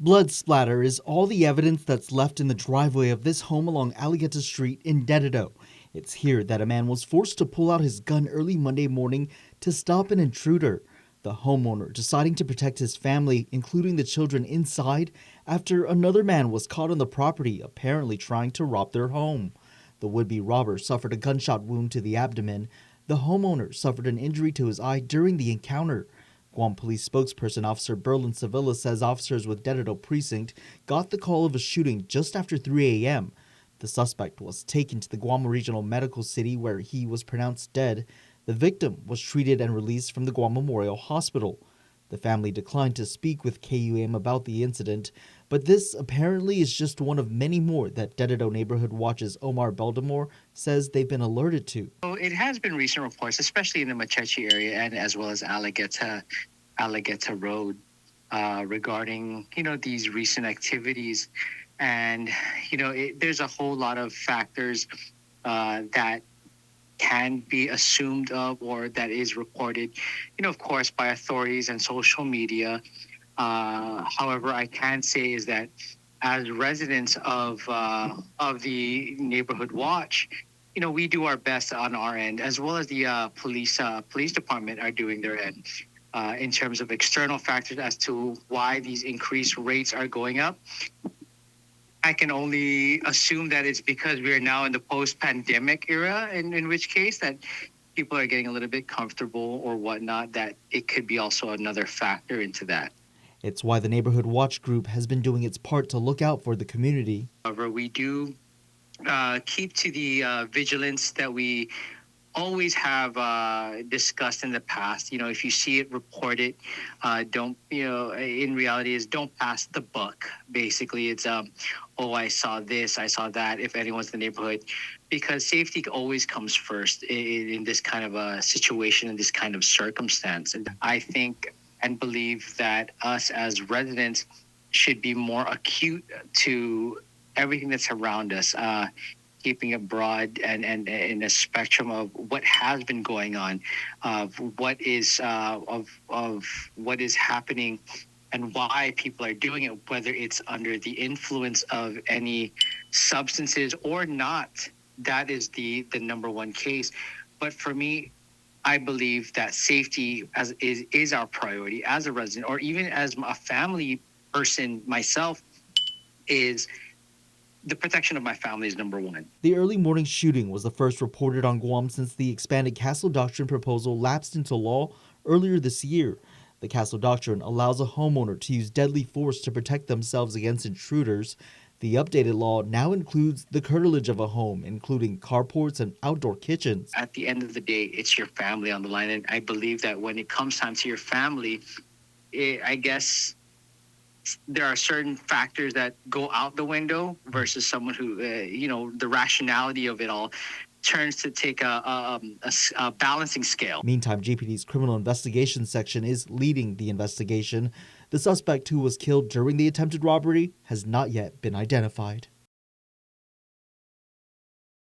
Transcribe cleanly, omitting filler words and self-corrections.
Blood splatter is all the evidence that's left in the driveway of this home along Alligator Street in Dededo. It's here that a man was forced to pull out his gun early Monday morning to stop an intruder. The homeowner deciding to protect his family, including the children inside, after another man was caught on the property, apparently trying to rob their home. The would-be robber suffered a gunshot wound to the abdomen. The homeowner suffered an injury to his eye during the encounter. Guam Police spokesperson Officer Berlin Sevilla says officers with Dededo Precinct got the call of a shooting just after 3 a.m. The suspect was taken to the Guam Regional Medical City where he was pronounced dead. The victim was treated and released from the Guam Memorial Hospital. The family declined to speak with KUM about the incident, but this apparently is just one of many more that Dededo Neighborhood Watch's Omar Beldamore says they've been alerted to. So it has been recent reports, especially in the Machechi area and as well as Alligator Road, regarding these recent activities, and there's a whole lot of factors that can be assumed of or that is reported, of course, by authorities and social media. However, I can say is that as residents of the Neighborhood Watch, we do our best on our end, as well as the police department are doing their end in terms of external factors as to why these increased rates are going up. I can only assume that it's because we are now in the post-pandemic era, in which case that people are getting a little bit comfortable or whatnot, that it could be also another factor into that. It's why the Neighborhood Watch Group has been doing its part to look out for the community. However, we do keep to the vigilance that we always have discussed in the past. If you see it, report it. Don't, in reality is don't pass the buck. Basically, it's, oh, I saw this, I saw that, if anyone's in the neighborhood, because safety always comes first in this kind of a situation, in this kind of circumstance. And I think and believe that us as residents should be more acute to everything that's around us, keeping it broad and in a spectrum of what has been going on, of what is what is happening and why people are doing it, whether it's under the influence of any substances or not. That is the number one case. But for me, I believe that safety is our priority as a resident, or even as a family person myself, is the protection of my family is number one. The early morning shooting was the first reported on Guam since the expanded Castle Doctrine proposal lapsed into law earlier this year. The Castle Doctrine allows a homeowner to use deadly force to protect themselves against intruders. The updated law now includes the curtilage of a home, including carports and outdoor kitchens. At the end of the day, it's your family on the line, and I believe that when it comes time to your family, I guess there are certain factors that go out the window versus someone who, the rationality of it all turns to take a balancing scale. Meantime, GPD's Criminal Investigation Section is leading the investigation. The suspect who was killed during the attempted robbery has not yet been identified.